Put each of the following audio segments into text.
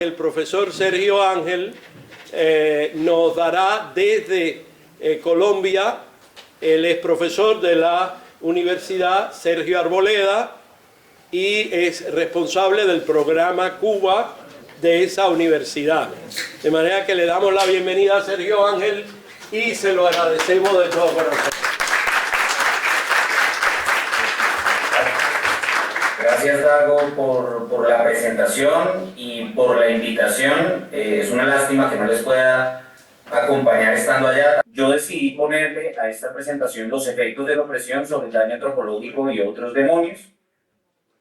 El profesor Sergio Ángel nos dará desde Colombia. Él es profesor de la Universidad Sergio Arboleda y es responsable del programa Cuba de esa universidad. De manera que le damos la bienvenida a Sergio Ángel y se lo agradecemos de todo corazón. Gracias, Dago, por la presentación y por la invitación. Es una lástima que no les pueda acompañar estando allá. Yo decidí ponerle a esta presentación los efectos de la opresión sobre el daño antropológico y otros demonios.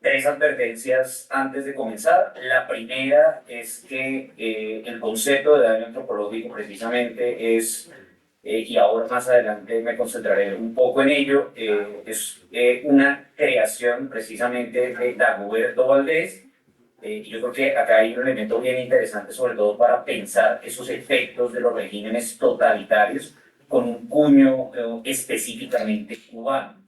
3 advertencias antes de comenzar. La primera es que el concepto de daño antropológico precisamente es, y ahora más adelante me concentraré un poco en ello, es una creación precisamente de Dagoberto Valdés. Yo creo que acá hay un elemento bien interesante, sobre todo para pensar esos efectos de los regímenes totalitarios con un cuño específicamente cubano.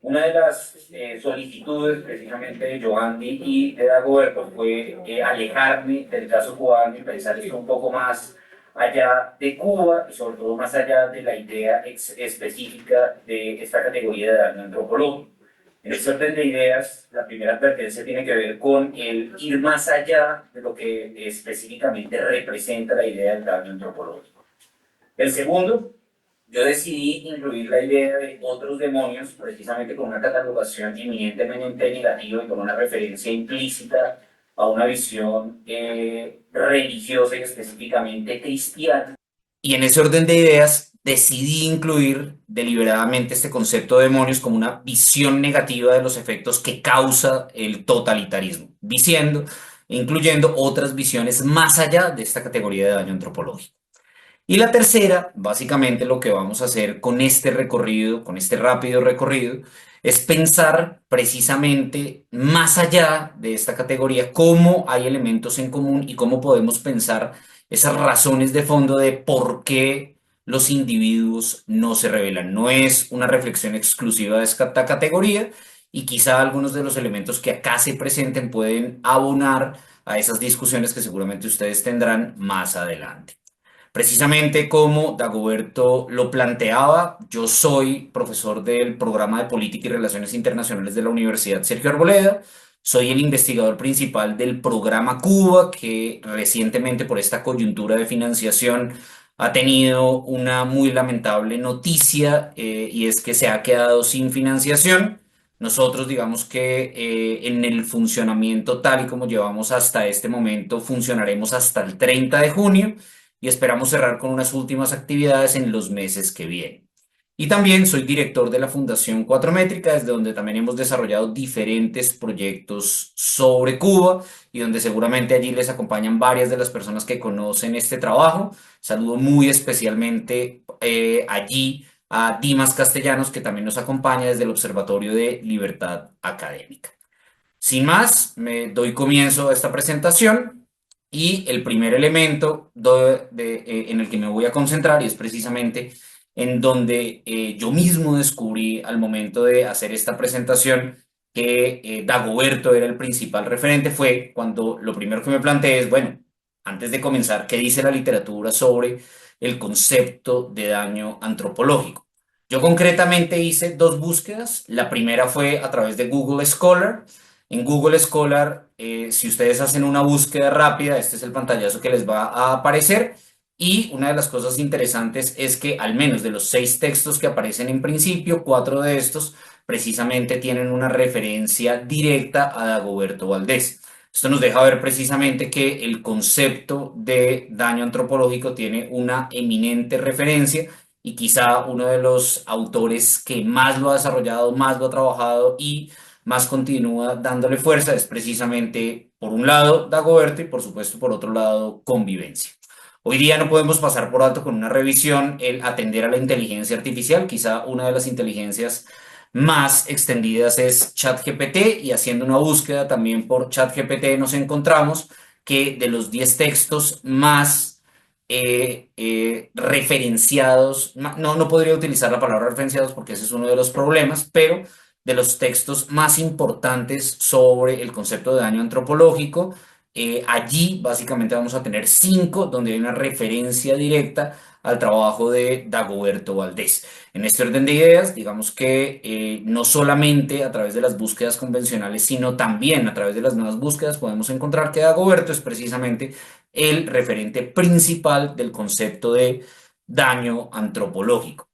Una de las solicitudes precisamente de Giovanni y de Dagoberto fue alejarme del caso cubano y pensar esto un poco más allá de Cuba y sobre todo más allá de la idea específica de esta categoría de daño antropológico. En este orden de ideas, la primera advertencia tiene que ver con el ir más allá de lo que específicamente representa la idea del daño antropológico. El segundo, yo decidí incluir la idea de otros demonios precisamente con una catalogación eminentemente negativa y con una referencia implícita a una visión religiosa y específicamente cristiana. Y en ese orden de ideas decidí incluir deliberadamente este concepto de demonios como una visión negativa de los efectos que causa el totalitarismo, incluyendo otras visiones más allá de esta categoría de daño antropológico. Y la tercera, básicamente lo que vamos a hacer con este recorrido, con este rápido recorrido, es pensar precisamente más allá de esta categoría cómo hay elementos en común y cómo podemos pensar esas razones de fondo de por qué los individuos no se rebelan. No es una reflexión exclusiva de esta categoría y quizá algunos de los elementos que acá se presenten pueden abonar a esas discusiones que seguramente ustedes tendrán más adelante. Precisamente como Dagoberto lo planteaba, yo soy profesor del programa de Política y Relaciones Internacionales de la Universidad Sergio Arboleda, soy el investigador principal del programa Cuba, que recientemente por esta coyuntura de financiación ha tenido una muy lamentable noticia y es que se ha quedado sin financiación. Nosotros digamos que en el funcionamiento tal y como llevamos hasta este momento funcionaremos hasta el 30 de junio y esperamos cerrar con unas últimas actividades en los meses que vienen. Y también soy director de la Fundación Cuatro Métrica, desde donde también hemos desarrollado diferentes proyectos sobre Cuba y donde seguramente allí les acompañan varias de las personas que conocen este trabajo. Saludo muy especialmente allí a Dimas Castellanos, que también nos acompaña desde el Observatorio de Libertad Académica. Sin más, me doy comienzo a esta presentación. Y el primer elemento en el que me voy a concentrar y es precisamente en donde yo mismo descubrí al momento de hacer esta presentación que Dagoberto era el principal referente fue cuando lo primero que me planteé es, bueno, antes de comenzar, ¿qué dice la literatura sobre el concepto de daño antropológico? Yo concretamente hice 2 búsquedas. La primera fue a través de Google Scholar. En Google Scholar, si ustedes hacen una búsqueda rápida, este es el pantallazo que les va a aparecer. Y una de las cosas interesantes es que al menos de los 6 textos que aparecen en principio, 4 de estos precisamente tienen una referencia directa a Dagoberto Valdés. Esto nos deja ver precisamente que el concepto de daño antropológico tiene una eminente referencia y quizá uno de los autores que más lo ha desarrollado, más lo ha trabajado y más continúa dándole fuerza es precisamente, por un lado, Dagoberto y por supuesto, por otro lado, Convivencia. Hoy día no podemos pasar por alto con una revisión el atender a la inteligencia artificial. Quizá una de las inteligencias más extendidas es ChatGPT y haciendo una búsqueda también por ChatGPT nos encontramos que de los 10 textos más referenciados, no podría utilizar la palabra referenciados porque ese es uno de los problemas, pero de los textos más importantes sobre el concepto de daño antropológico, allí básicamente vamos a tener 5 donde hay una referencia directa al trabajo de Dagoberto Valdés. En este orden de ideas, digamos que no solamente a través de las búsquedas convencionales, sino también a través de las nuevas búsquedas podemos encontrar que Dagoberto es precisamente el referente principal del concepto de daño antropológico.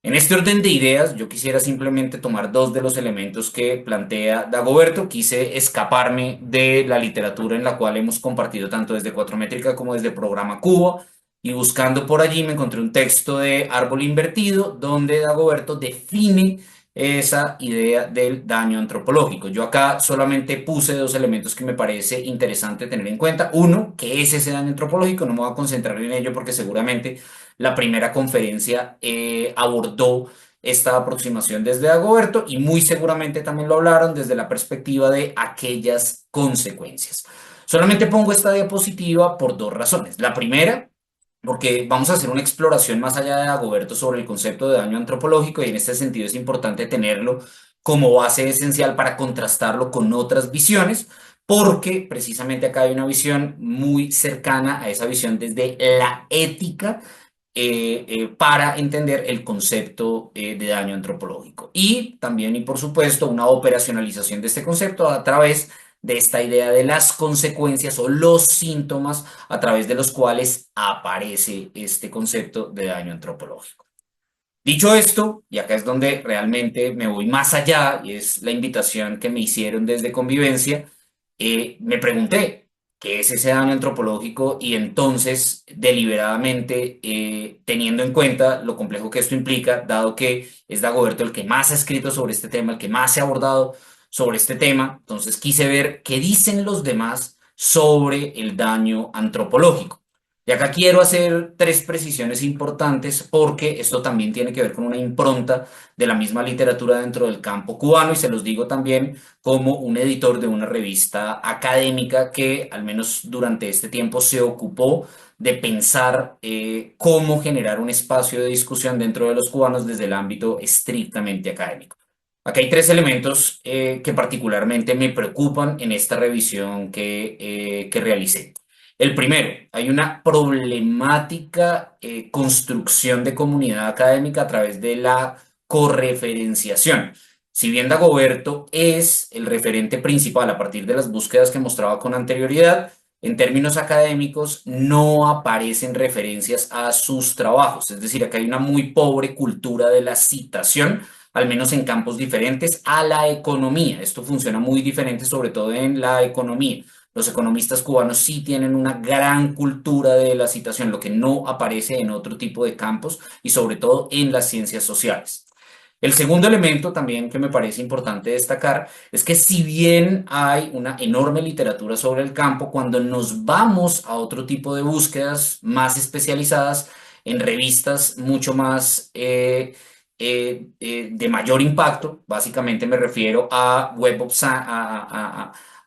En este orden de ideas, yo quisiera simplemente tomar 2 de los elementos que plantea Dagoberto. Quise escaparme de la literatura en la cual hemos compartido tanto desde Cuatro Métrica como desde Programa Cubo, y buscando por allí me encontré un texto de Árbol Invertido donde Dagoberto define esa idea del daño antropológico. Yo acá solamente puse 2 elementos que me parece interesante tener en cuenta. Uno, ¿qué es ese daño antropológico? No me voy a concentrar en ello porque seguramente la primera conferencia abordó esta aproximación desde Dagoberto y muy seguramente también lo hablaron desde la perspectiva de aquellas consecuencias. Solamente pongo esta diapositiva por 2 razones. La primera, porque vamos a hacer una exploración más allá de Dagoberto sobre el concepto de daño antropológico y en este sentido es importante tenerlo como base esencial para contrastarlo con otras visiones, porque precisamente acá hay una visión muy cercana a esa visión desde la ética para entender el concepto de daño antropológico. Y también, y por supuesto, una operacionalización de este concepto a través de esta idea de las consecuencias o los síntomas a través de los cuales aparece este concepto de daño antropológico. Dicho esto, y acá es donde realmente me voy más allá, y es la invitación que me hicieron desde Convivencia, me pregunté, ¿qué es ese daño antropológico? Y entonces, deliberadamente, teniendo en cuenta lo complejo que esto implica, dado que es Dagoberto el que más ha escrito sobre este tema, el que más se ha abordado sobre este tema, entonces quise ver qué dicen los demás sobre el daño antropológico. Y acá quiero hacer 3 precisiones importantes porque esto también tiene que ver con una impronta de la misma literatura dentro del campo cubano y se los digo también como un editor de una revista académica que al menos durante este tiempo se ocupó de pensar cómo generar un espacio de discusión dentro de los cubanos desde el ámbito estrictamente académico. Aquí hay 3 elementos que particularmente me preocupan en esta revisión que realicé. El primero, hay una problemática construcción de comunidad académica a través de la correferenciación. Si bien Dagoberto es el referente principal a partir de las búsquedas que mostraba con anterioridad, en términos académicos no aparecen referencias a sus trabajos. Es decir, acá hay una muy pobre cultura de la citación, al menos en campos diferentes a la economía. Esto funciona muy diferente, sobre todo en la economía. Los economistas cubanos sí tienen una gran cultura de la citación, lo que no aparece en otro tipo de campos y sobre todo en las ciencias sociales. El segundo elemento también que me parece importante destacar es que si bien hay una enorme literatura sobre el campo, cuando nos vamos a otro tipo de búsquedas más especializadas en revistas mucho más de mayor impacto, básicamente me refiero a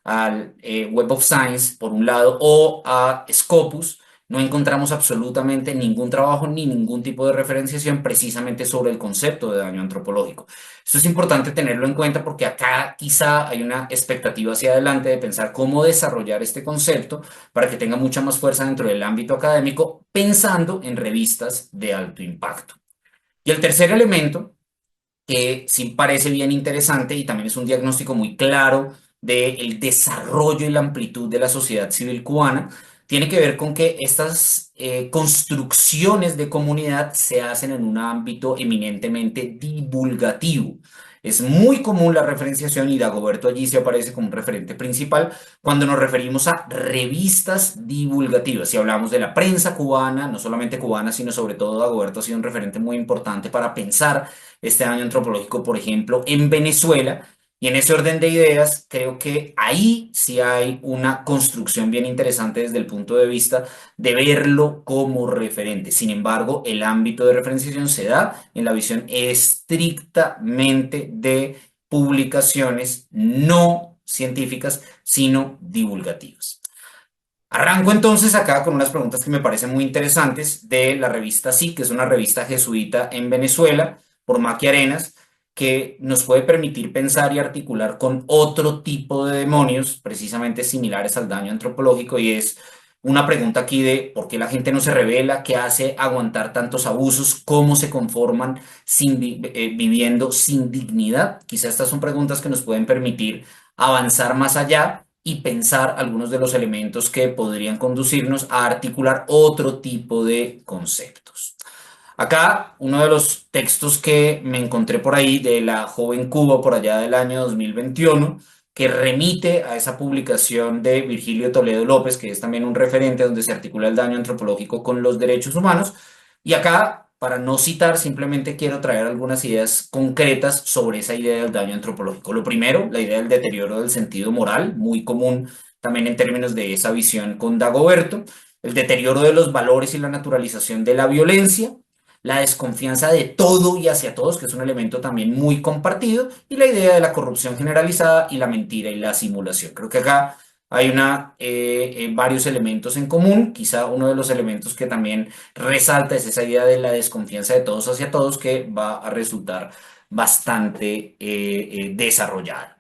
al Web of Science, por un lado, o a Scopus, no encontramos absolutamente ningún trabajo ni ningún tipo de referenciación precisamente sobre el concepto de daño antropológico. Esto es importante tenerlo en cuenta porque acá quizá hay una expectativa hacia adelante de pensar cómo desarrollar este concepto para que tenga mucha más fuerza dentro del ámbito académico, pensando en revistas de alto impacto. Y el tercer elemento, que sí parece bien interesante y también es un diagnóstico muy claro del desarrollo y la amplitud de la sociedad civil cubana, tiene que ver con que estas construcciones de comunidad se hacen en un ámbito eminentemente divulgativo. Es muy común la referenciación y Dagoberto allí se aparece como un referente principal cuando nos referimos a revistas divulgativas. Si hablamos de la prensa cubana, no solamente cubana, sino sobre todo Dagoberto ha sido un referente muy importante para pensar este daño antropológico, por ejemplo, en Venezuela. Y en ese orden de ideas, creo que ahí sí hay una construcción bien interesante desde el punto de vista de verlo como referente. Sin embargo, el ámbito de referenciación se da en la visión estrictamente de publicaciones no científicas, sino divulgativas. Arranco entonces acá con unas preguntas que me parecen muy interesantes de la revista Sí, que es una revista jesuita en Venezuela, por Maqui Arenas, que nos puede permitir pensar y articular con otro tipo de demonios, precisamente similares al daño antropológico, y es una pregunta aquí de por qué la gente no se revela, qué hace aguantar tantos abusos, cómo se conforman viviendo sin dignidad. Quizá estas son preguntas que nos pueden permitir avanzar más allá y pensar algunos de los elementos que podrían conducirnos a articular otro tipo de conceptos. Acá, uno de los textos que me encontré por ahí de la joven Cuba por allá del año 2021, que remite a esa publicación de Virgilio Toledo López, que es también un referente donde se articula el daño antropológico con los derechos humanos. Y acá, para no citar, simplemente quiero traer algunas ideas concretas sobre esa idea del daño antropológico. Lo primero, la idea del deterioro del sentido moral, muy común también en términos de esa visión con Dagoberto, el deterioro de los valores y la naturalización de la violencia, la desconfianza de todo y hacia todos, que es un elemento también muy compartido, y la idea de la corrupción generalizada y la mentira y la simulación. Creo que acá hay varios elementos en común. Quizá uno de los elementos que también resalta es esa idea de la desconfianza de todos hacia todos, que va a resultar bastante desarrollada.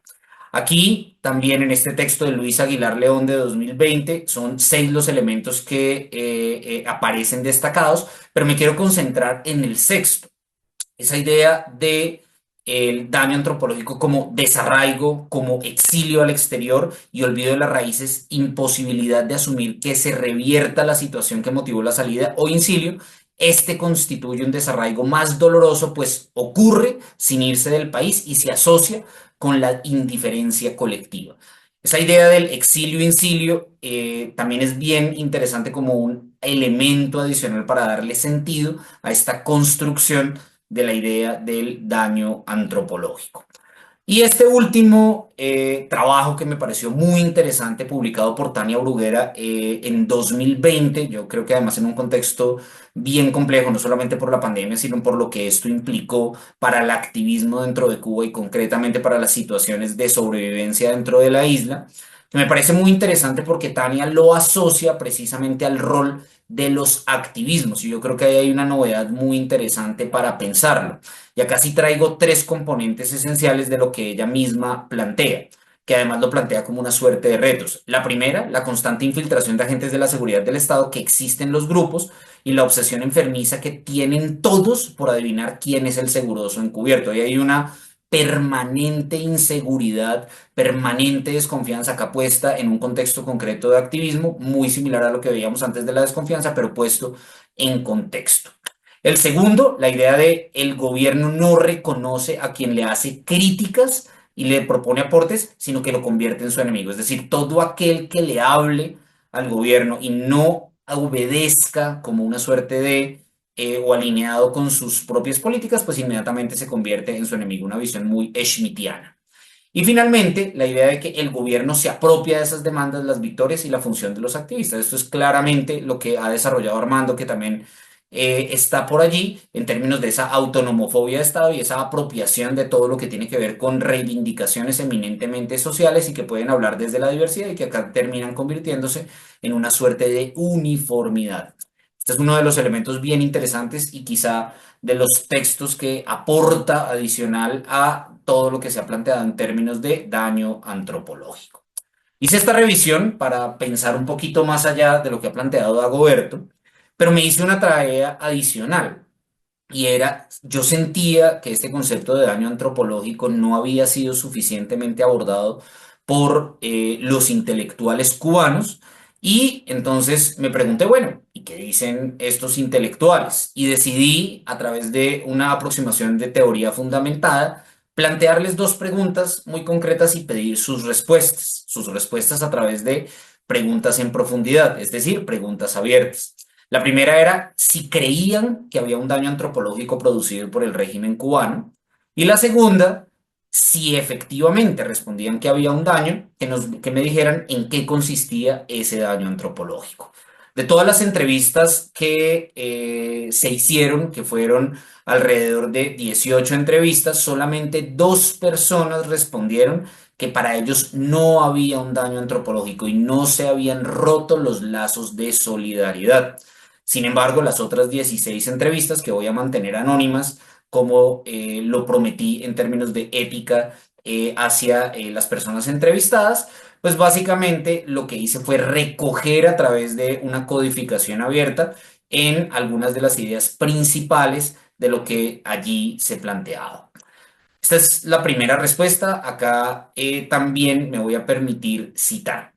Aquí también en este texto de Luis Aguilar León de 2020 son 6 los elementos que aparecen destacados, pero me quiero concentrar en el sexto, esa idea de el daño antropológico como desarraigo, como exilio al exterior y olvido de las raíces, imposibilidad de asumir que se revierta la situación que motivó la salida o incilio. Este constituye un desarraigo más doloroso, pues ocurre sin irse del país y se asocia con la indiferencia colectiva. Esa idea del exilio-incilio también es bien interesante como un elemento adicional para darle sentido a esta construcción de la idea del daño antropológico. Y este último trabajo que me pareció muy interesante, publicado por Tania Bruguera en 2020, yo creo que además en un contexto bien complejo, no solamente por la pandemia, sino por lo que esto implicó para el activismo dentro de Cuba y concretamente para las situaciones de sobrevivencia dentro de la isla, que me parece muy interesante porque Tania lo asocia precisamente al rol de los activismos, y yo creo que ahí hay una novedad muy interesante para pensarlo. Y acá sí traigo 3 componentes esenciales de lo que ella misma plantea, que además lo plantea como una suerte de retos. La primera, la constante infiltración de agentes de la seguridad del Estado que existen en los grupos y la obsesión enfermiza que tienen todos por adivinar quién es el seguroso encubierto. Y hay una permanente inseguridad, permanente desconfianza acá puesta en un contexto concreto de activismo, muy similar a lo que veíamos antes de la desconfianza, pero puesto en contexto. El segundo, la idea de el gobierno no reconoce a quien le hace críticas y le propone aportes, sino que lo convierte en su enemigo. Es decir, todo aquel que le hable al gobierno y no obedezca como una suerte de o alineado con sus propias políticas, pues inmediatamente se convierte en su enemigo, una visión muy schmittiana. Y finalmente, la idea de que el gobierno se apropia de esas demandas, las victorias y la función de los activistas. Esto es claramente lo que ha desarrollado Armando, que también está por allí en términos de esa autonomofobia de Estado y esa apropiación de todo lo que tiene que ver con reivindicaciones eminentemente sociales y que pueden hablar desde la diversidad y que acá terminan convirtiéndose en una suerte de uniformidad. Este es uno de los elementos bien interesantes y quizá de los textos que aporta adicional a todo lo que se ha planteado en términos de daño antropológico. Hice esta revisión para pensar un poquito más allá de lo que ha planteado Dagoberto, pero me hice una tarea adicional y era, yo sentía que este concepto de daño antropológico no había sido suficientemente abordado por los intelectuales cubanos y entonces me pregunté, bueno, ¿y qué dicen estos intelectuales? Y decidí, a través de una aproximación de teoría fundamentada, plantearles 2 preguntas muy concretas y pedir sus respuestas a través de preguntas en profundidad, es decir, preguntas abiertas. La primera era si creían que había un daño antropológico producido por el régimen cubano. Y la segunda, si efectivamente respondían que había un daño, que me dijeran en qué consistía ese daño antropológico. De todas las entrevistas que se hicieron, que fueron alrededor de 18 entrevistas, solamente 2 personas respondieron que para ellos no había un daño antropológico y no se habían roto los lazos de solidaridad. Sin embargo, las otras 16 entrevistas que voy a mantener anónimas como lo prometí en términos de ética hacia las personas entrevistadas, pues básicamente lo que hice fue recoger a través de una codificación abierta en algunas de las ideas principales de lo que allí se planteaba. Esta es la primera respuesta. Acá también me voy a permitir citar.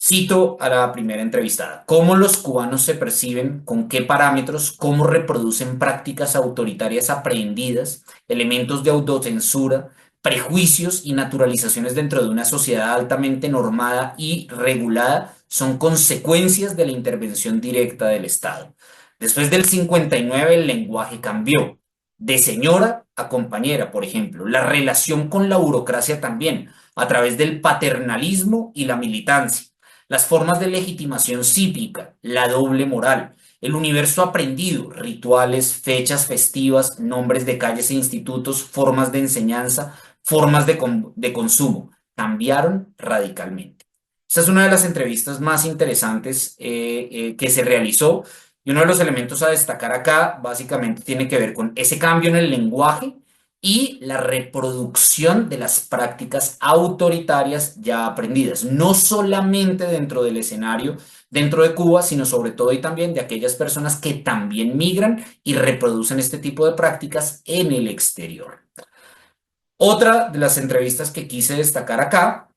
Cito a la primera entrevistada. ¿Cómo los cubanos se perciben? ¿Con qué parámetros? ¿Cómo reproducen prácticas autoritarias aprendidas? Elementos de autocensura, prejuicios y naturalizaciones dentro de una sociedad altamente normada y regulada son consecuencias de la intervención directa del Estado. Después del 59 el lenguaje cambió. De señora a compañera, por ejemplo. La relación con la burocracia también, a través del paternalismo y la militancia. Las formas de legitimación cívica, la doble moral, el universo aprendido, rituales, fechas festivas, nombres de calles e institutos, formas de enseñanza, formas de consumo, cambiaron radicalmente. Esta es una de las entrevistas más interesantes que se realizó y uno de los elementos a destacar acá básicamente tiene que ver con ese cambio en el lenguaje y la reproducción de las prácticas autoritarias ya aprendidas, no solamente dentro del escenario, dentro de Cuba, sino sobre todo y también de aquellas personas que también migran y reproducen este tipo de prácticas en el exterior. Otra de las entrevistas que quise destacar acá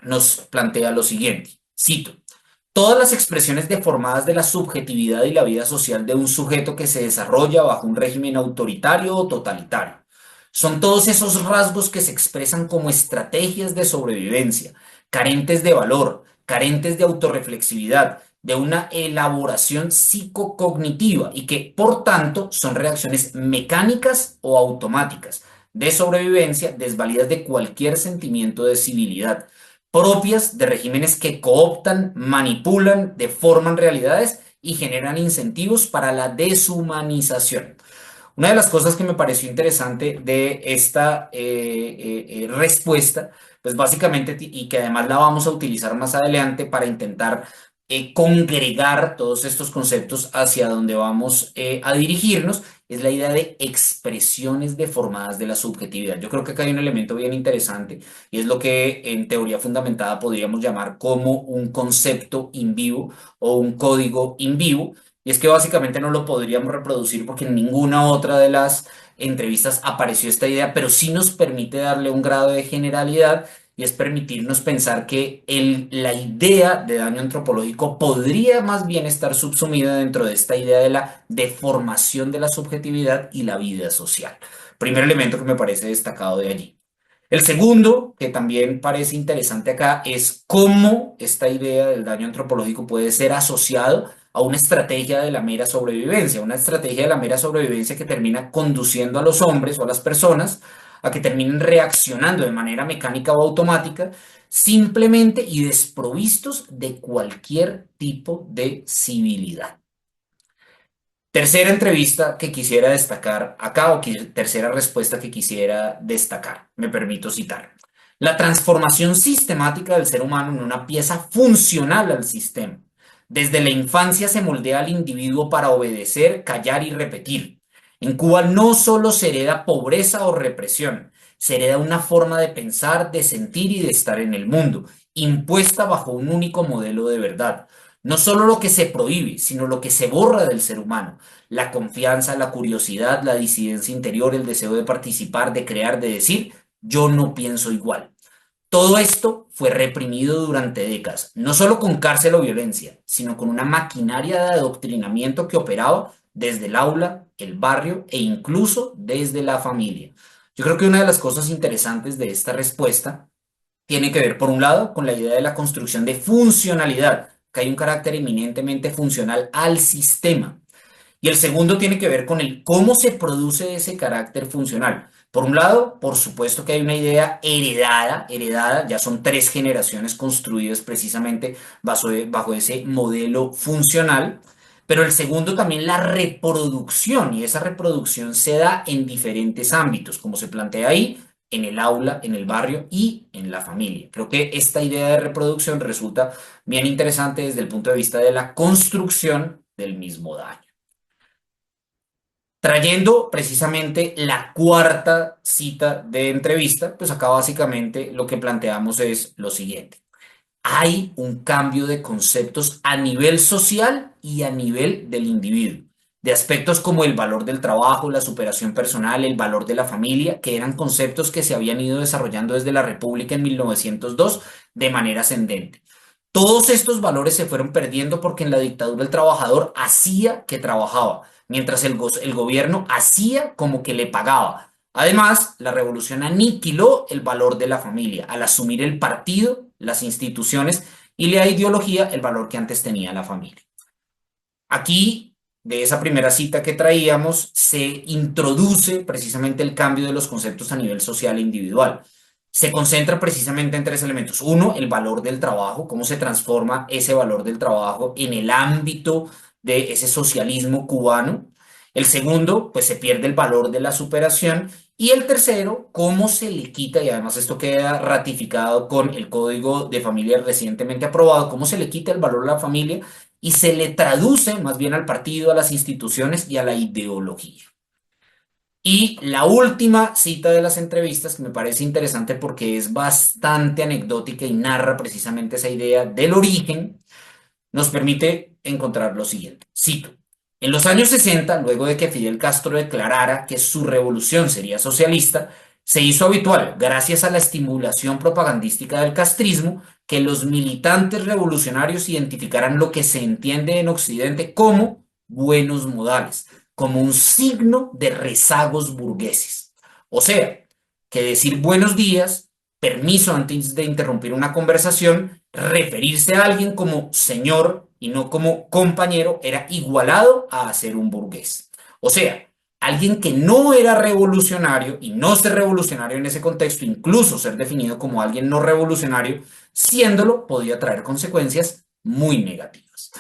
nos plantea lo siguiente, cito: todas las expresiones deformadas de la subjetividad y la vida social de un sujeto que se desarrolla bajo un régimen autoritario o totalitario. Son todos esos rasgos que se expresan como estrategias de sobrevivencia, carentes de valor, carentes de autorreflexividad, de una elaboración psicocognitiva y que, por tanto, son reacciones mecánicas o automáticas de sobrevivencia desvalidas de cualquier sentimiento de civilidad, propias de regímenes que cooptan, manipulan, deforman realidades y generan incentivos para la deshumanización. Una de las cosas que me pareció interesante de esta respuesta, pues básicamente, y que además la vamos a utilizar más adelante para intentar congregar todos estos conceptos hacia donde vamos a dirigirnos, es la idea de expresiones deformadas de la subjetividad. Yo creo que acá hay un elemento bien interesante y es lo que en teoría fundamentada podríamos llamar como un concepto in vivo o un código in vivo. Y es que básicamente no lo podríamos reproducir porque en ninguna otra de las entrevistas apareció esta idea, pero sí nos permite darle un grado de generalidad y es permitirnos pensar que la idea de daño antropológico podría más bien estar subsumida dentro de esta idea de la deformación de la subjetividad y la vida social. Primer elemento que me parece destacado de allí. El segundo, que también parece interesante acá, es cómo esta idea del daño antropológico puede ser asociado a una estrategia de la mera sobrevivencia, una estrategia de la mera sobrevivencia que termina conduciendo a los hombres o a las personas a que terminen reaccionando de manera mecánica o automática, simplemente y desprovistos de cualquier tipo de civilidad. Tercera entrevista que quisiera destacar acá, tercera respuesta que quisiera destacar, me permito citar. La transformación sistemática del ser humano en una pieza funcional al sistema. Desde la infancia se moldea al individuo para obedecer, callar y repetir. En Cuba no solo se hereda pobreza o represión, se hereda una forma de pensar, de sentir y de estar en el mundo, impuesta bajo un único modelo de verdad. No solo lo que se prohíbe, sino lo que se borra del ser humano. La confianza, la curiosidad, la disidencia interior, el deseo de participar, de crear, de decir, yo no pienso igual. Todo esto fue reprimido durante décadas, no solo con cárcel o violencia, sino con una maquinaria de adoctrinamiento que operaba desde el aula, el barrio e incluso desde la familia. Yo creo que una de las cosas interesantes de esta respuesta tiene que ver, por un lado, con la idea de la construcción de funcionalidad, que hay un carácter eminentemente funcional al sistema. Y el segundo tiene que ver con el cómo se produce ese carácter funcional. Por un lado, por supuesto que hay una idea heredada, ya son 3 generaciones construidas precisamente bajo ese modelo funcional, pero el segundo también la reproducción, y esa reproducción se da en diferentes ámbitos, como se plantea ahí, en el aula, en el barrio y en la familia. Creo que esta idea de reproducción resulta bien interesante desde el punto de vista de la construcción del mismo daño. Trayendo precisamente la cuarta cita de entrevista, pues acá básicamente lo que planteamos es lo siguiente. Hay un cambio de conceptos a nivel social y a nivel del individuo, de aspectos como el valor del trabajo, la superación personal, el valor de la familia, que eran conceptos que se habían ido desarrollando desde la República en 1902 de manera ascendente. Todos estos valores se fueron perdiendo porque en la dictadura el trabajador hacía que trabajaba, mientras el gobierno hacía como que le pagaba. Además, la revolución aniquiló el valor de la familia al asumir el partido, las instituciones y la ideología el valor que antes tenía la familia. Aquí, de esa primera cita que traíamos, se introduce precisamente el cambio de los conceptos a nivel social e individual. Se concentra precisamente en tres elementos. Uno, el valor del trabajo, cómo se transforma ese valor del trabajo en el ámbito de ese socialismo cubano. El segundo, pues se pierde el valor de la superación. Y el tercero, cómo se le quita, y además esto queda ratificado con el Código de Familia recientemente aprobado, cómo se le quita el valor a la familia y se le traduce más bien al partido, a las instituciones y a la ideología. Y la última cita de las entrevistas, que me parece interesante porque es bastante anecdótica y narra precisamente esa idea del origen, nos permite encontrar lo siguiente. Cito. En los años 60, luego de que Fidel Castro declarara que su revolución sería socialista, se hizo habitual, gracias a la estimulación propagandística del castrismo, que los militantes revolucionarios identificaran lo que se entiende en Occidente como buenos modales, como un signo de rezagos burgueses. O sea, que decir buenos días, permiso antes de interrumpir una conversación, referirse a alguien como señor y no como compañero era igualado a ser un burgués. O sea, alguien que no era revolucionario y no ser revolucionario en ese contexto, incluso ser definido como alguien no revolucionario, siéndolo podía traer consecuencias muy negativas.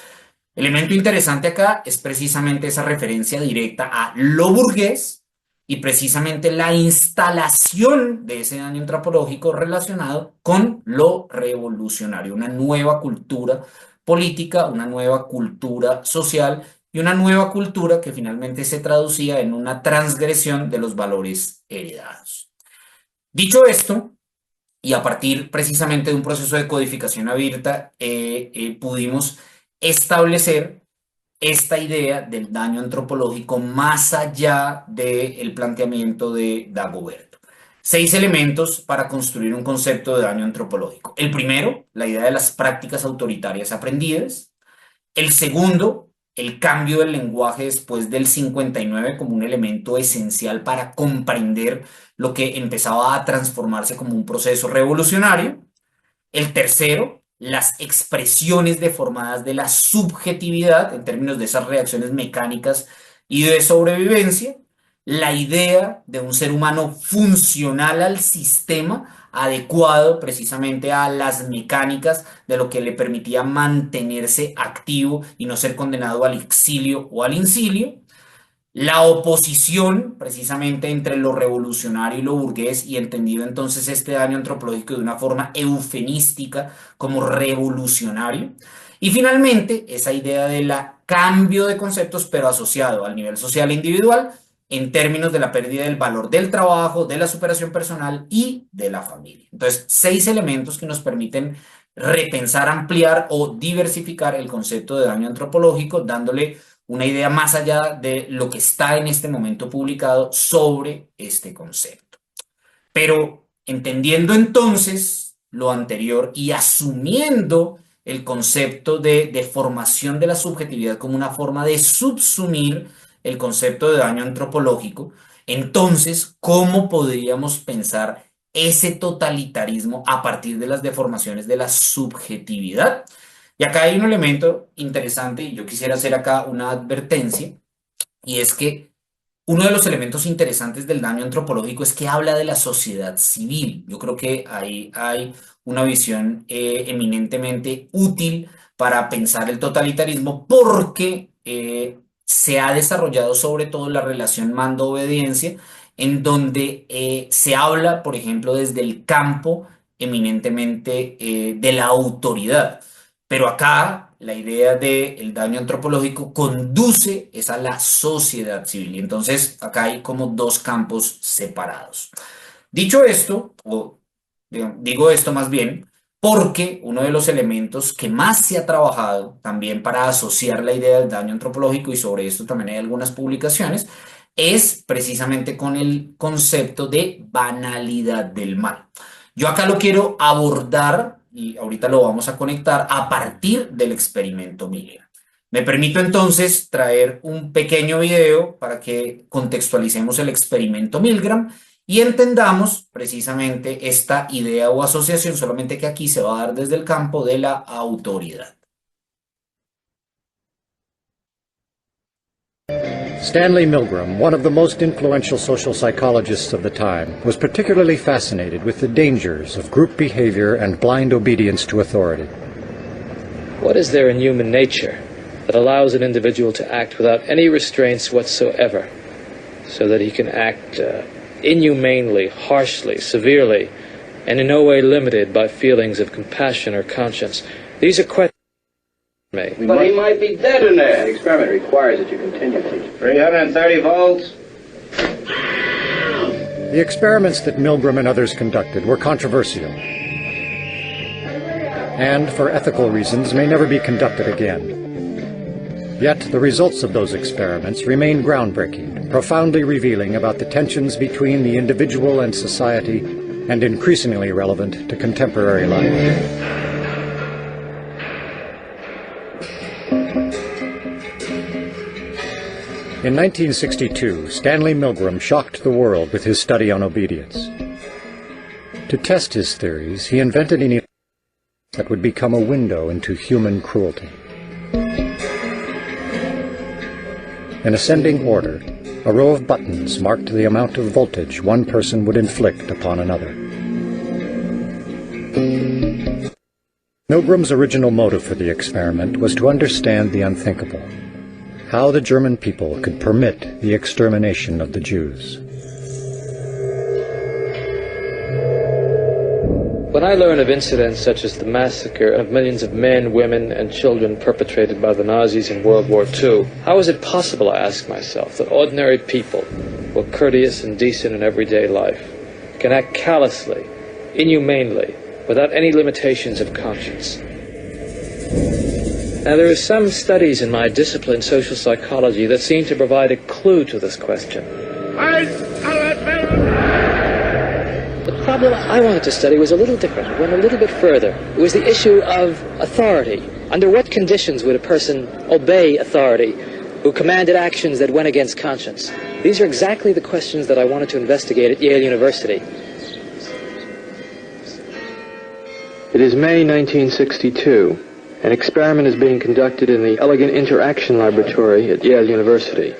Elemento interesante acá es precisamente esa referencia directa a lo burgués y precisamente la instalación de ese daño antropológico relacionado con lo revolucionario, una nueva cultura política, una nueva cultura social y una nueva cultura que finalmente se traducía en una transgresión de los valores heredados. Dicho esto, y a partir precisamente de un proceso de codificación abierta, pudimos establecer esta idea del daño antropológico más allá del planteamiento de Dagoberto. 6 elementos para construir un concepto de daño antropológico. El primero, la idea de las prácticas autoritarias aprendidas. El segundo, el cambio del lenguaje después del 59 como un elemento esencial para comprender lo que empezaba a transformarse como un proceso revolucionario. El tercero, las expresiones deformadas de la subjetividad en términos de esas reacciones mecánicas y de sobrevivencia. La idea de un ser humano funcional al sistema, adecuado precisamente a las mecánicas de lo que le permitía mantenerse activo y no ser condenado al exilio o al incilio. La oposición precisamente entre lo revolucionario y lo burgués y entendido entonces este daño antropológico de una forma eufemística como revolucionario. Y finalmente esa idea del cambio de conceptos pero asociado al nivel social e individual en términos de la pérdida del valor del trabajo, de la superación personal y de la familia. Entonces, 6 elementos que nos permiten repensar, ampliar o diversificar el concepto de daño antropológico, dándole una idea más allá de lo que está en este momento publicado sobre este concepto. Pero entendiendo entonces lo anterior y asumiendo el concepto de deformación de la subjetividad como una forma de subsumir el concepto de daño antropológico, entonces, ¿cómo podríamos pensar ese totalitarismo a partir de las deformaciones de la subjetividad? Y acá hay un elemento interesante y yo quisiera hacer acá una advertencia, y es que uno de los elementos interesantes del daño antropológico es que habla de la sociedad civil. Yo creo que ahí hay una visión eminentemente útil para pensar el totalitarismo porque se ha desarrollado sobre todo la relación mando-obediencia, en donde se habla, por ejemplo, desde el campo eminentemente de la autoridad. Pero acá la idea del daño antropológico conduce es a la sociedad civil. Y entonces acá hay como dos campos separados. Dicho esto, o digo esto más bien, porque uno de los elementos que más se ha trabajado también para asociar la idea del daño antropológico, y sobre esto también hay algunas publicaciones, es precisamente con el concepto de banalidad del mal. Yo acá lo quiero abordar, y ahorita lo vamos a conectar, a partir del experimento Milgram. Me permito entonces traer un pequeño video para que contextualicemos el experimento Milgram y entendamos precisamente esta idea o asociación, solamente que aquí se va a dar desde el campo de la autoridad. Stanley Milgram, one of the most influential social psychologists of the time, was particularly fascinated with the dangers of group behavior and blind obedience to authority. What is there in human nature that allows an individual to act without any restraints whatsoever, so that he can act inhumanely, harshly, severely, and in no way limited by feelings of compassion or conscience? These are questions. But he might be dead in there. The experiment requires that you continue, teacher. 330 volts. The experiments that Milgram and others conducted were controversial, and for ethical reasons may never be conducted again. Yet the results of those experiments remain groundbreaking, profoundly revealing about the tensions between the individual and society, and increasingly relevant to contemporary life. In 1962, Stanley Milgram shocked the world with his study on obedience. To test his theories, he invented an event that would become a window into human cruelty. In ascending order, a row of buttons marked the amount of voltage one person would inflict upon another. Milgram's original motive for the experiment was to understand the unthinkable. How the German people could permit the extermination of the Jews. When I learn of incidents such as the massacre of millions of men, women, and children perpetrated by the Nazis in World War II, how is it possible, I ask myself, that ordinary people, who are courteous and decent in everyday life, can act callously, inhumanely, without any limitations of conscience? Now, there are some studies in my discipline, social psychology, that seem to provide a clue to this question. The problem I wanted to study was a little different. It went a little bit further. It was the issue of authority. Under what conditions would a person obey authority who commanded actions that went against conscience? These are exactly the questions that I wanted to investigate at Yale University. It is May 1962. An experiment is being conducted in the Elegant Interaction Laboratory at Yale University.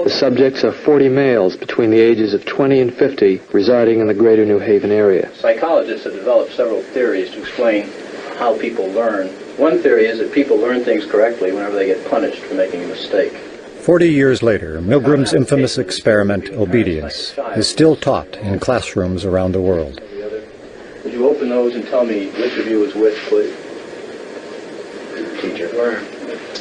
The subjects are 40 males between the ages of 20 and 50 residing in the greater New Haven area. Psychologists have developed several theories to explain how people learn. One theory is that people learn things correctly whenever they get punished for making a mistake. 40 years later, Milgram's infamous experiment, obedience, is still taught in classrooms around the world. Would you open those and tell me which of you is which, please? Teacher. Learn.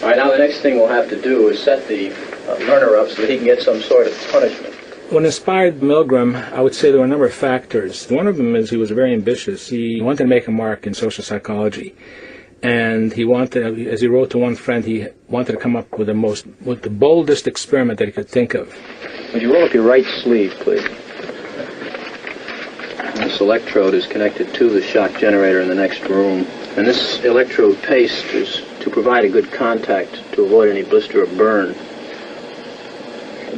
All right, now the next thing we'll have to do is set the learner up so that he can get some sort of punishment. What inspired Milgram, I would say there were a number of factors. One of them is he was very ambitious. He wanted to make a mark in social psychology. And he wanted, as he wrote to one friend, he wanted to come up with the boldest experiment that he could think of. Would you roll up your right sleeve, please? This electrode is connected to the shock generator in the next room. And this electrode paste is to provide a good contact to avoid any blister or burn.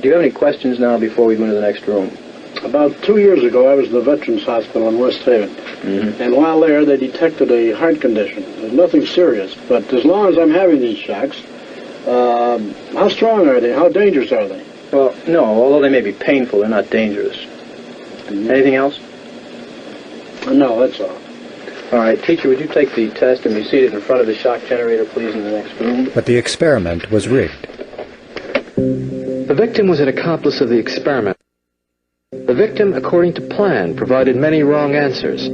Do you have any questions now before we go into the next room? About 2 years ago, I was in the Veterans Hospital in West Haven. And while there, they detected a heart condition. There's nothing serious, but as long as I'm having these shocks, how strong are they? How dangerous are they? Well, no, although they may be painful, they're not dangerous. Anything else? No, that's all. All right, teacher, would you take the test and be seated in front of the shock generator, please, in the next room? But the experiment was rigged. The victim was an accomplice of the experiment. The victim, according to plan, provided many wrong answers.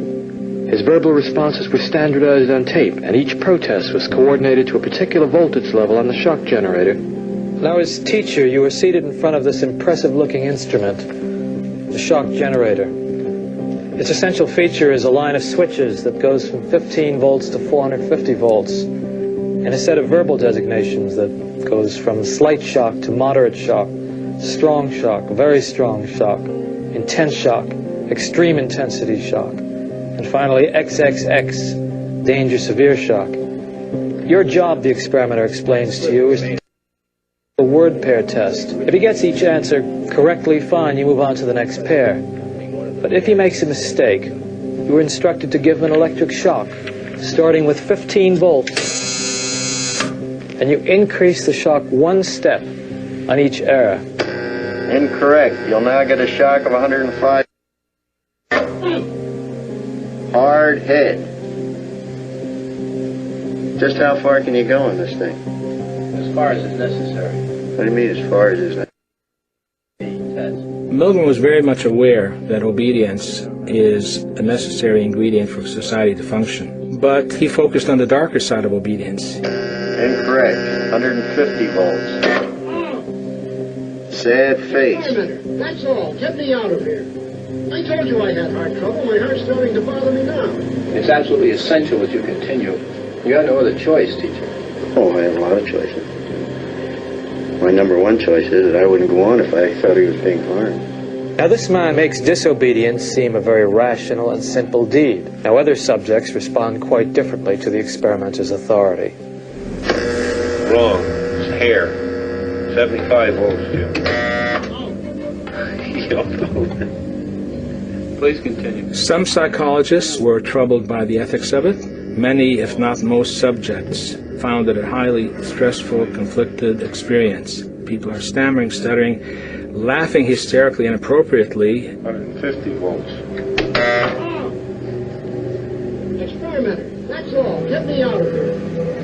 His verbal responses were standardized on tape, and each protest was coordinated to a particular voltage level on the shock generator. Now, as teacher, you were seated in front of this impressive-looking instrument, the shock generator. Its essential feature is a line of switches that goes from 15 volts to 450 volts, and a set of verbal designations that goes from slight shock to moderate shock, strong shock, very strong shock, intense shock, extreme intensity shock, and finally XXX, danger severe shock. Your job, the experimenter explains to you, is to a word pair test. If he gets each answer correctly, fine, you move on to the next pair. But if he makes a mistake, you are instructed to give him an electric shock, starting with 15 volts, and you increase the shock one step on each error. Incorrect. You'll now get a shock of 105. Hard head. Just how far can you go in this thing? As far as is necessary. What do you mean as far as is necessary? Milgram was very much aware that obedience is a necessary ingredient for society to function, but he focused on the darker side of obedience. Incorrect. 150 volts. Sad face. Wait a minute. That's all. Get me out of here. I told you I had heart trouble. My heart's starting to bother me now. It's absolutely essential that you continue. You have no other choice, teacher. Oh, I have a lot of choices. My number one choice is that I wouldn't go on if I thought he was being harmed. Now, this man makes disobedience seem a very rational and simple deed. Now, other subjects respond quite differently to the experimenter's authority. Wrong. It's hair. 75 volts, Jim. Please continue. Some psychologists were troubled by the ethics of it. Many, if not most, subjects found it a highly stressful, conflicted experience. People are stammering, stuttering, laughing hysterically, inappropriately. 150 volts. Experiment. That's all. Get me out of here.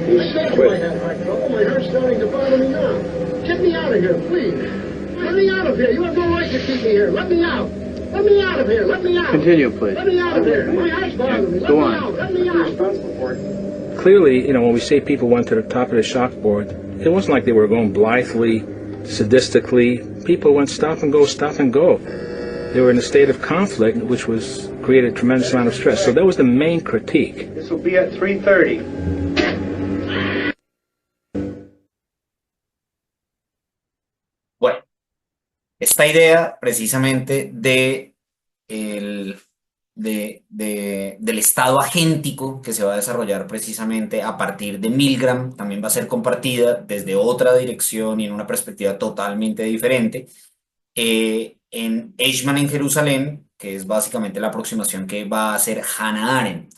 I told you I had heart trouble. My heart's starting to bother me now. Get me out of here, please. Let me out of here. You have no right to keep me here. Let me out. Let me out of here. Let me out. Continue, please. Let me out of here. My heart's bothering me. Let me out. Let me out. Clearly, when we say people went to the top of the chalkboard, it wasn't like they were going blithely, sadistically. People went stop and go, stop and go. They were in a state of conflict, which was created a tremendous amount of stress. So that was the main critique. This will be at 3:30. Bueno, esta idea precisamente del estado agéntico que se va a desarrollar precisamente a partir de Milgram también va a ser compartida desde otra dirección y en una perspectiva totalmente diferente en Eichmann en Jerusalén, que es básicamente la aproximación que va a hacer Hannah Arendt.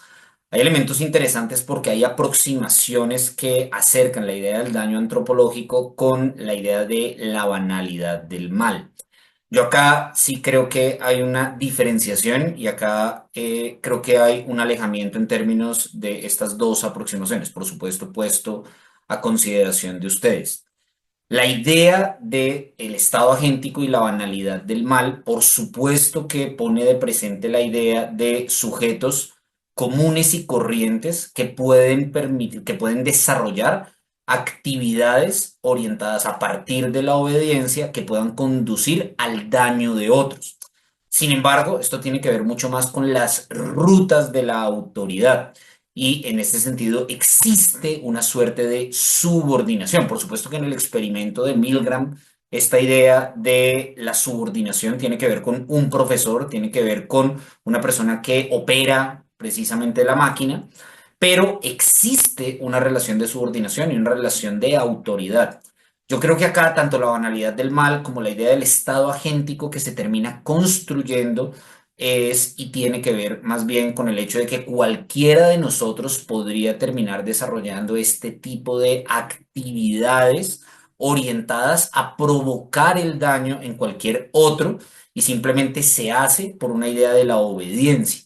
Hay elementos interesantes porque hay aproximaciones que acercan la idea del daño antropológico con la idea de la banalidad del mal. Yo acá sí creo que hay una diferenciación y acá creo que hay un alejamiento en términos de estas dos aproximaciones, por supuesto, puesto a consideración de ustedes. La idea del estado agéntico y la banalidad del mal, por supuesto que pone de presente la idea de sujetos comunes y corrientes que pueden desarrollar actividades orientadas a partir de la obediencia que puedan conducir al daño de otros. Sin embargo, esto tiene que ver mucho más con las rutas de la autoridad y en este sentido existe una suerte de subordinación. Por supuesto que en el experimento de Milgram esta idea de la subordinación tiene que ver con un profesor, tiene que ver con una persona que opera precisamente la máquina, pero existe una relación de subordinación y una relación de autoridad. Yo creo que acá tanto la banalidad del mal como la idea del estado agéntico que se termina construyendo es y tiene que ver más bien con el hecho de que cualquiera de nosotros podría terminar desarrollando este tipo de actividades orientadas a provocar el daño en cualquier otro y simplemente se hace por una idea de la obediencia.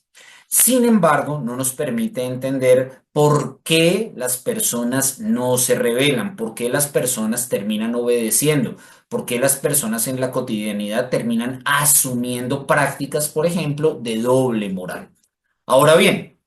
Sin embargo, no nos permite entender por qué las personas no se rebelan, por qué las personas terminan obedeciendo, por qué las personas en la cotidianidad terminan asumiendo prácticas, por ejemplo, de doble moral. Ahora bien,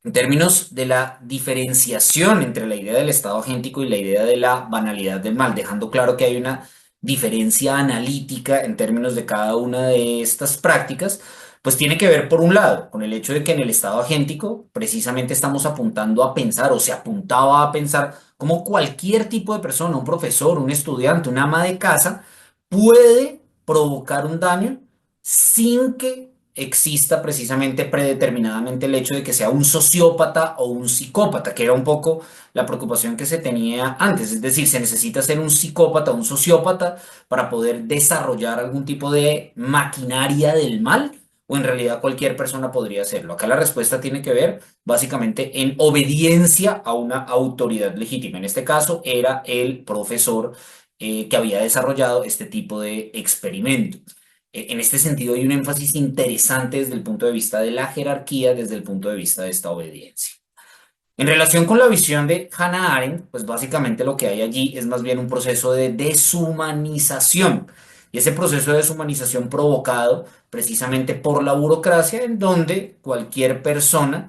En términos de la diferenciación entre la idea del estado agéntico y la idea de la banalidad del mal, dejando claro que hay una diferencia analítica en términos de cada una de estas prácticas, pues tiene que ver por un lado con el hecho de que en el estado agéntico precisamente estamos apuntando a pensar o se apuntaba a pensar como cualquier tipo de persona, un profesor, un estudiante, un ama de casa, puede provocar un daño sin que exista precisamente predeterminadamente el hecho de que sea un sociópata o un psicópata, que era un poco la preocupación que se tenía antes. Es decir, se necesita ser un psicópata o un sociópata para poder desarrollar algún tipo de maquinaria del mal, o en realidad cualquier persona podría hacerlo. Acá la respuesta tiene que ver básicamente en obediencia a una autoridad legítima. En este caso era el profesor que había desarrollado este tipo de experimento. En este sentido hay un énfasis interesante desde el punto de vista de la jerarquía, desde el punto de vista de esta obediencia. En relación con la visión de Hannah Arendt, pues básicamente lo que hay allí es más bien un proceso de deshumanización. Y ese proceso de deshumanización provocado precisamente por la burocracia, en donde cualquier persona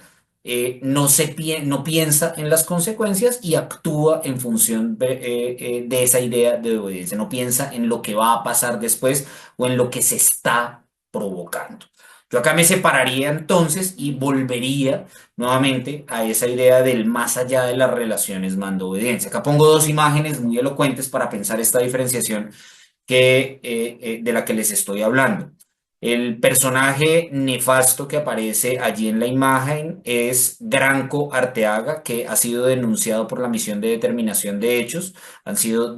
no piensa en las consecuencias y actúa en función de esa idea de obediencia. No piensa en lo que va a pasar después o en lo que se está provocando. Yo acá me separaría entonces y volvería nuevamente a esa idea del más allá de las relaciones mando-obediencia. Acá pongo dos imágenes muy elocuentes para pensar esta diferenciación de la que les estoy hablando. El personaje nefasto que aparece allí en la imagen es Granco Arteaga, que ha sido denunciado por la Misión de Determinación de Hechos. Han sido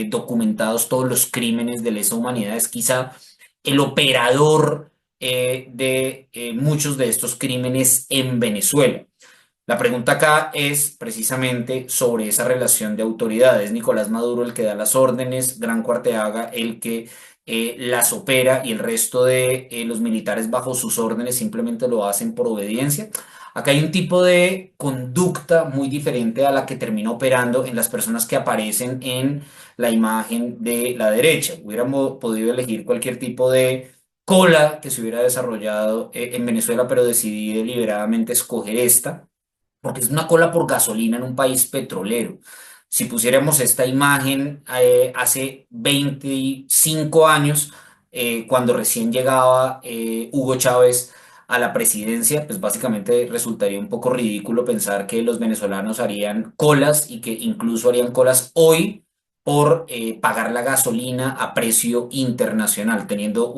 documentados todos los crímenes de lesa humanidad. Es quizá el operador de muchos de estos crímenes en Venezuela. La pregunta acá es precisamente sobre esa relación de autoridades. Nicolás Maduro el que da las órdenes, Granco Arteaga el que las opera y el resto de los militares bajo sus órdenes simplemente lo hacen por obediencia. Acá hay un tipo de conducta muy diferente a la que termina operando en las personas que aparecen en la imagen de la derecha. Hubiéramos podido elegir cualquier tipo de cola que se hubiera desarrollado en Venezuela, pero decidí deliberadamente escoger esta porque es una cola por gasolina en un país petrolero. Si pusiéramos esta imagen hace 25 años, cuando recién llegaba Hugo Chávez a la presidencia, pues básicamente resultaría un poco ridículo pensar que los venezolanos harían colas y que incluso harían colas hoy por pagar la gasolina a precio internacional, teniendo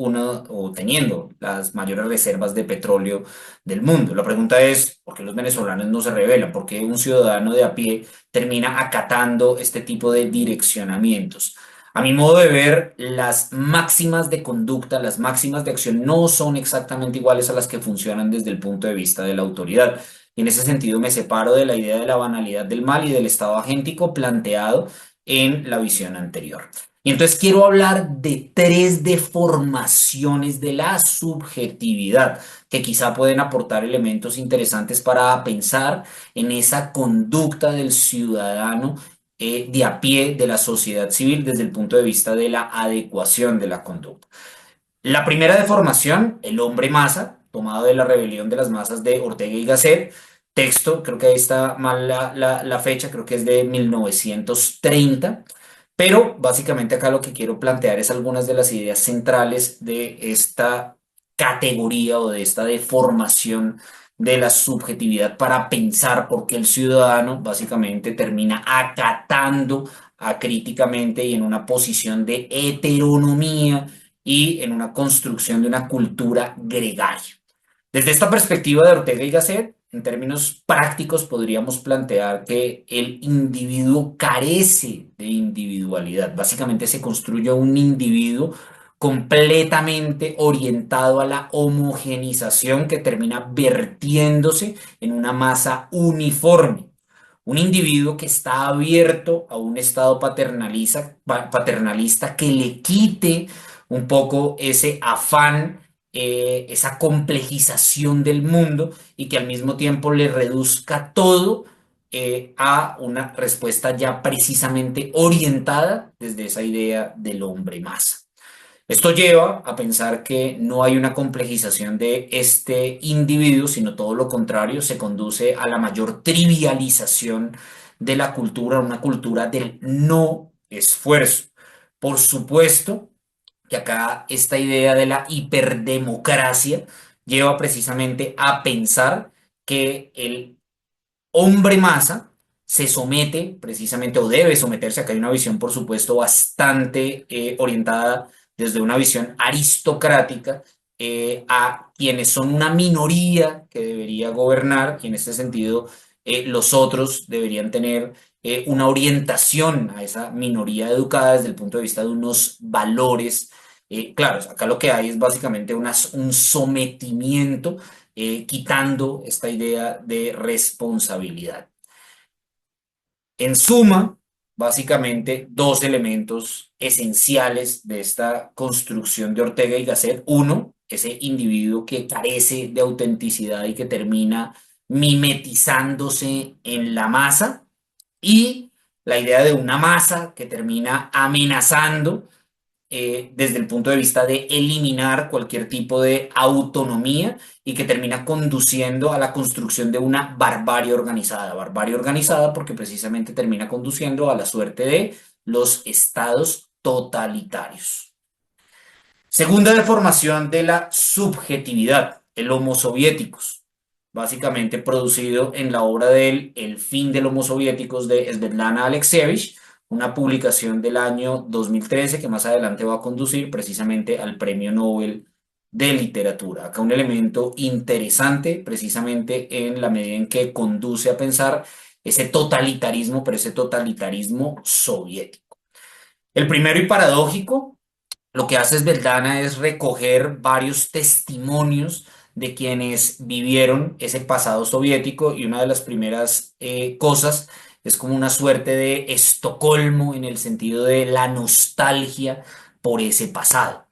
las mayores reservas de petróleo del mundo. La pregunta es, ¿por qué los venezolanos no se rebelan? ¿Por qué un ciudadano de a pie termina acatando este tipo de direccionamientos? A mi modo de ver, las máximas de conducta, las máximas de acción no son exactamente iguales a las que funcionan desde el punto de vista de la autoridad. Y en ese sentido me separo de la idea de la banalidad del mal y del estado agéntico planteado en la visión anterior. Y entonces quiero hablar de tres deformaciones de la subjetividad que quizá pueden aportar elementos interesantes para pensar en esa conducta del ciudadano de a pie de la sociedad civil desde el punto de vista de la adecuación de la conducta. La primera deformación, el hombre masa, tomado de la rebelión de las masas de Ortega y Gasset, texto, creo que ahí está mal la fecha, creo que es de 1930, pero básicamente acá lo que quiero plantear es algunas de las ideas centrales de esta categoría o de esta deformación de la subjetividad para pensar por qué el ciudadano básicamente termina acatando acríticamente y en una posición de heteronomía y en una construcción de una cultura gregaria. Desde esta perspectiva de Ortega y Gasset, en términos prácticos podríamos plantear que el individuo carece de individualidad. Básicamente se construye un individuo completamente orientado a la homogenización que termina vertiéndose en una masa uniforme. Un individuo que está abierto a un estado paternalista que le quite un poco ese afán, esa complejización del mundo y que al mismo tiempo le reduzca todo a una respuesta ya precisamente orientada desde esa idea del hombre masa. Esto lleva a pensar que no hay una complejización de este individuo, sino todo lo contrario, se conduce a la mayor trivialización de la cultura, una cultura del no esfuerzo. Por supuesto que acá esta idea de la hiperdemocracia lleva precisamente a pensar que el hombre masa se somete precisamente o debe someterse, acá hay una visión por supuesto bastante orientada desde una visión aristocrática a quienes son una minoría que debería gobernar y en este sentido los otros deberían tener una orientación a esa minoría educada desde el punto de vista de unos valores. Claro, acá lo que hay es básicamente un sometimiento quitando esta idea de responsabilidad. En suma, básicamente dos elementos esenciales de esta construcción de Ortega y Gasset. Uno, ese individuo que carece de autenticidad y que termina mimetizándose en la masa, y la idea de una masa que termina amenazando desde el punto de vista de eliminar cualquier tipo de autonomía y que termina conduciendo a la construcción de una barbarie organizada porque precisamente termina conduciendo a la suerte de los estados totalitarios. Segunda deformación de la subjetividad, el Homo soviéticos, básicamente producido en la obra de El fin del Homo soviéticos de Svetlana Alexievich, una publicación del año 2013 que más adelante va a conducir precisamente al Premio Nobel de Literatura. Acá un elemento interesante precisamente en la medida en que conduce a pensar ese totalitarismo, pero ese totalitarismo soviético. El primero y paradójico, lo que hace Svetlana es recoger varios testimonios de quienes vivieron ese pasado soviético y una de las primeras cosas es como una suerte de Estocolmo en el sentido de la nostalgia por ese pasado.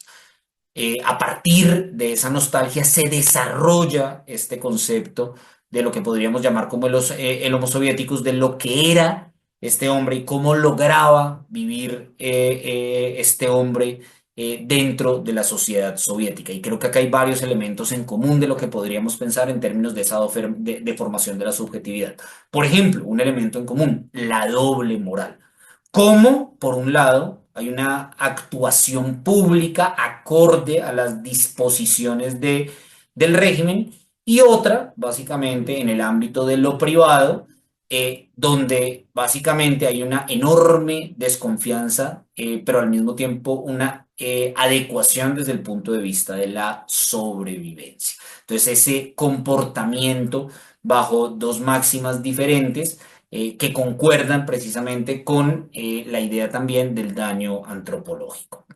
A partir de esa nostalgia se desarrolla este concepto de lo que podríamos llamar como el Homo soviéticos, de lo que era este hombre y cómo lograba vivir este hombre dentro de la sociedad soviética. Y creo que acá hay varios elementos en común de lo que podríamos pensar en términos de esa deformación de la subjetividad. Por ejemplo, un elemento en común, la doble moral. Cómo, por un lado, hay una actuación pública acorde a las disposiciones del régimen y otra, básicamente, en el ámbito de lo privado, donde básicamente hay una enorme desconfianza, pero al mismo tiempo una adecuación desde el punto de vista de la sobrevivencia. Entonces, ese comportamiento bajo dos máximas diferentes que concuerdan precisamente con la idea también del daño antropológico.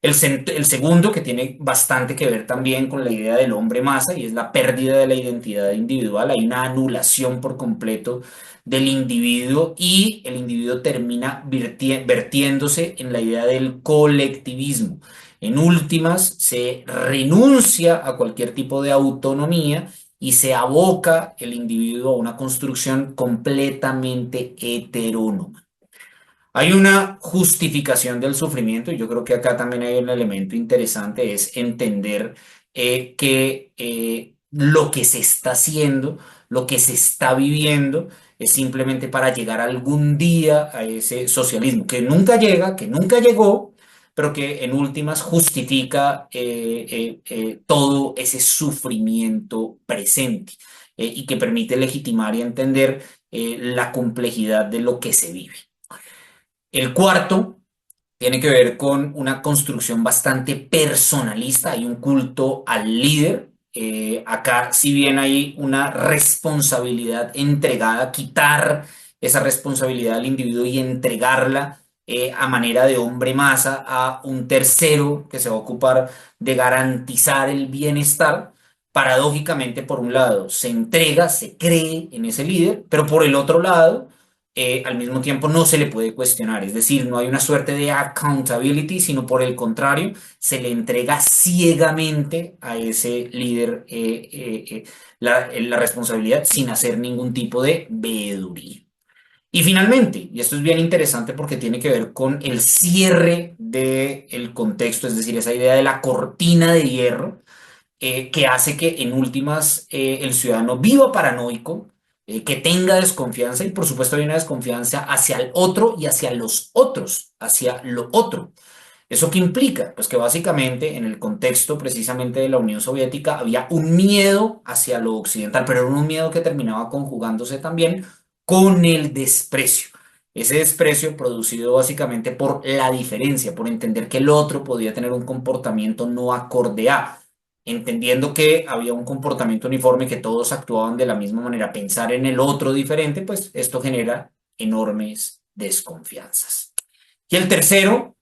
El segundo, que tiene bastante que ver también con la idea del hombre masa, y es la pérdida de la identidad individual. Hay una anulación por completo del individuo y el individuo termina vertiéndose en la idea del colectivismo. En últimas, se renuncia a cualquier tipo de autonomía y se aboca el individuo a una construcción completamente heterónoma. Hay una justificación del sufrimiento y yo creo que acá también hay un elemento interesante, es entender que lo que se está haciendo, lo que se está viviendo, es simplemente para llegar algún día a ese socialismo que nunca llega, que nunca llegó, pero que en últimas justifica todo ese sufrimiento presente y que permite legitimar y entender la complejidad de lo que se vive. El cuarto tiene que ver con una construcción bastante personalista, hay un culto al líder. Acá, si bien hay una responsabilidad entregada, quitar esa responsabilidad al individuo y entregarla a manera de hombre masa a un tercero que se va a ocupar de garantizar el bienestar. Paradójicamente, por un lado, se entrega, se cree en ese líder, pero por el otro lado, al mismo tiempo no se le puede cuestionar, es decir, no hay una suerte de accountability, sino por el contrario, se le entrega ciegamente a ese líder la responsabilidad sin hacer ningún tipo de veeduría. Y finalmente, y esto es bien interesante porque tiene que ver con el cierre del contexto, es decir, esa idea de la cortina de hierro, que hace que en últimas el ciudadano viva paranoico, que tenga desconfianza y por supuesto hay una desconfianza hacia el otro y hacia los otros, hacia lo otro. ¿Eso qué implica? Pues que básicamente en el contexto precisamente de la Unión Soviética había un miedo hacia lo occidental, pero era un miedo que terminaba conjugándose también con el desprecio. Ese desprecio producido básicamente por la diferencia, por entender que el otro podía tener un comportamiento no acorde a, entendiendo que había un comportamiento uniforme, que todos actuaban de la misma manera, pensar en el otro diferente, pues esto genera enormes desconfianzas. Y el tercero,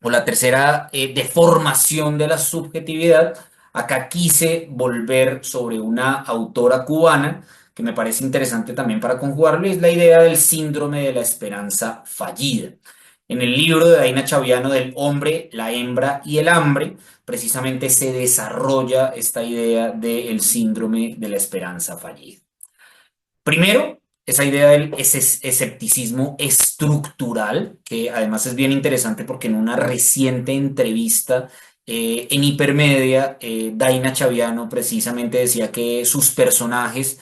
o la tercera deformación de la subjetividad, acá quise volver sobre una autora cubana que me parece interesante también para conjugarlo, y es la idea del síndrome de la esperanza fallida. En el libro de Daina Chaviano del hombre, la hembra y el hambre, precisamente se desarrolla esta idea del síndrome de la esperanza fallida. Primero, esa idea del escepticismo estructural, que además es bien interesante porque en una reciente entrevista en Hipermedia, Daina Chaviano precisamente decía que sus personajes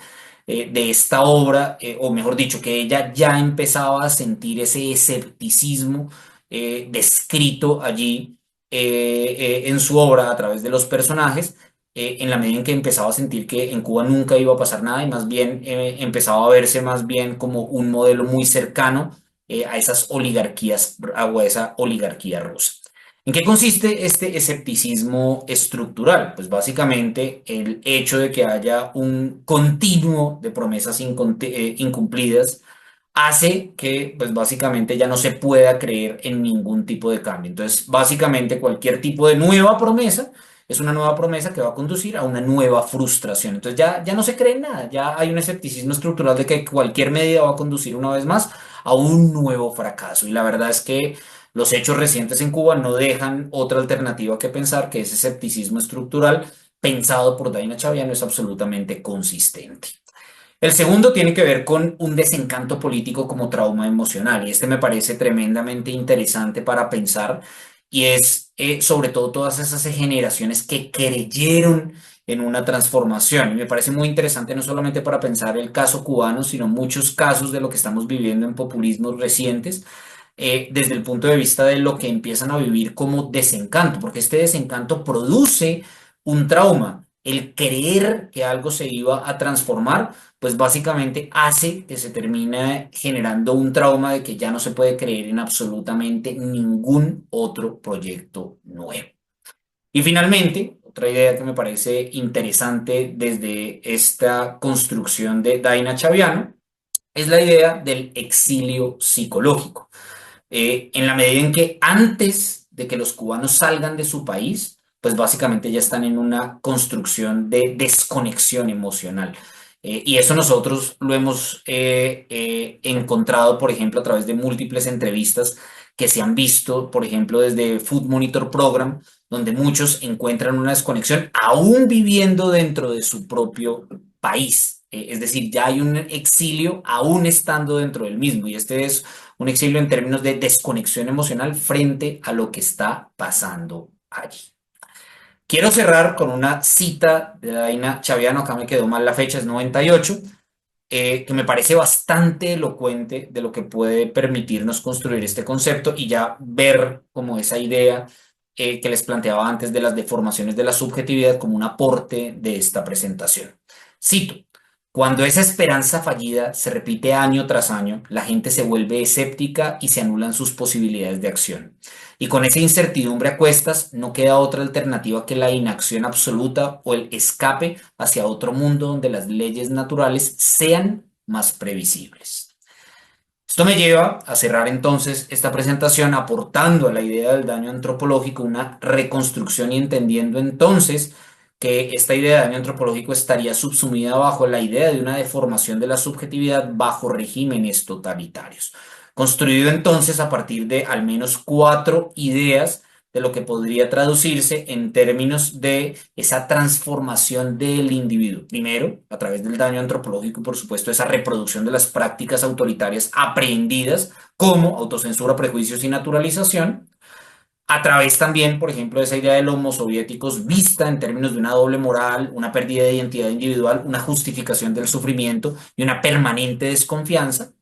de esta obra, o mejor dicho, que ella ya empezaba a sentir ese escepticismo descrito allí en su obra a través de los personajes, en la medida en que empezaba a sentir que en Cuba nunca iba a pasar nada y más bien empezaba a verse más bien como un modelo muy cercano a esas oligarquías o a esa oligarquía rusa. ¿En qué consiste este escepticismo estructural? Pues básicamente el hecho de que haya un continuo de promesas incumplidas hace que pues básicamente ya no se pueda creer en ningún tipo de cambio. Entonces, básicamente cualquier tipo de nueva promesa es una nueva promesa que va a conducir a una nueva frustración. Entonces ya no se cree en nada, ya hay un escepticismo estructural de que cualquier medida va a conducir una vez más a un nuevo fracaso. Y la verdad es que los hechos recientes en Cuba no dejan otra alternativa que pensar que ese escepticismo estructural pensado por Daina Chaviano es absolutamente consistente. El segundo tiene que ver con un desencanto político como trauma emocional, y este me parece tremendamente interesante para pensar, y es sobre todo todas esas generaciones que creyeron en una transformación. Y me parece muy interesante no solamente para pensar el caso cubano, sino muchos casos de lo que estamos viviendo en populismos recientes, desde el punto de vista de lo que empiezan a vivir como desencanto, porque este desencanto produce un trauma. El creer que algo se iba a transformar, pues básicamente hace que se termine generando un trauma de que ya no se puede creer en absolutamente ningún otro proyecto nuevo. Y finalmente, otra idea que me parece interesante desde esta construcción de Daina Chaviano es la idea del exilio psicológico. En la medida en que antes de que los cubanos salgan de su país, pues básicamente ya están en una construcción de desconexión emocional. Y eso nosotros lo hemos encontrado, por ejemplo, a través de múltiples entrevistas que se han visto, por ejemplo, desde Food Monitor Program, donde muchos encuentran una desconexión aún viviendo dentro de su propio país. Es decir, ya hay un exilio aún estando dentro del mismo, y este es un exilio en términos de desconexión emocional frente a lo que está pasando allí. Quiero cerrar con una cita de Daina Chaviano, acá me quedó mal la fecha, es 98, que me parece bastante elocuente de lo que puede permitirnos construir este concepto y ya ver como esa idea que les planteaba antes de las deformaciones de la subjetividad como un aporte de esta presentación. Cito: cuando esa esperanza fallida se repite año tras año, la gente se vuelve escéptica y se anulan sus posibilidades de acción. Y con esa incertidumbre a cuestas, no queda otra alternativa que la inacción absoluta o el escape hacia otro mundo donde las leyes naturales sean más previsibles. Esto me lleva a cerrar entonces esta presentación aportando a la idea del daño antropológico una reconstrucción y entendiendo entonces que esta idea de daño antropológico estaría subsumida bajo la idea de una deformación de la subjetividad bajo regímenes totalitarios, construido entonces a partir de al menos 4 ideas de lo que podría traducirse en términos de esa transformación del individuo. Primero, a través del daño antropológico y, por supuesto, esa reproducción de las prácticas autoritarias aprehendidas como autocensura, prejuicios y naturalización. A través también, por ejemplo, de esa idea de los homo soviéticos vista en términos de una doble moral, una pérdida de identidad individual, una justificación del sufrimiento y una permanente desconfianza.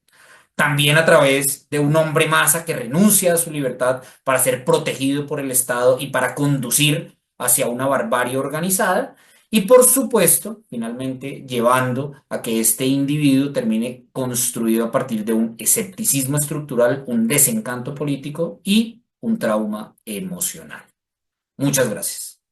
También a través de un hombre masa que renuncia a su libertad para ser protegido por el Estado y para conducir hacia una barbarie organizada. Y por supuesto, finalmente, llevando a que este individuo termine construido a partir de un escepticismo estructural, un desencanto político y un trauma emocional. Muchas gracias.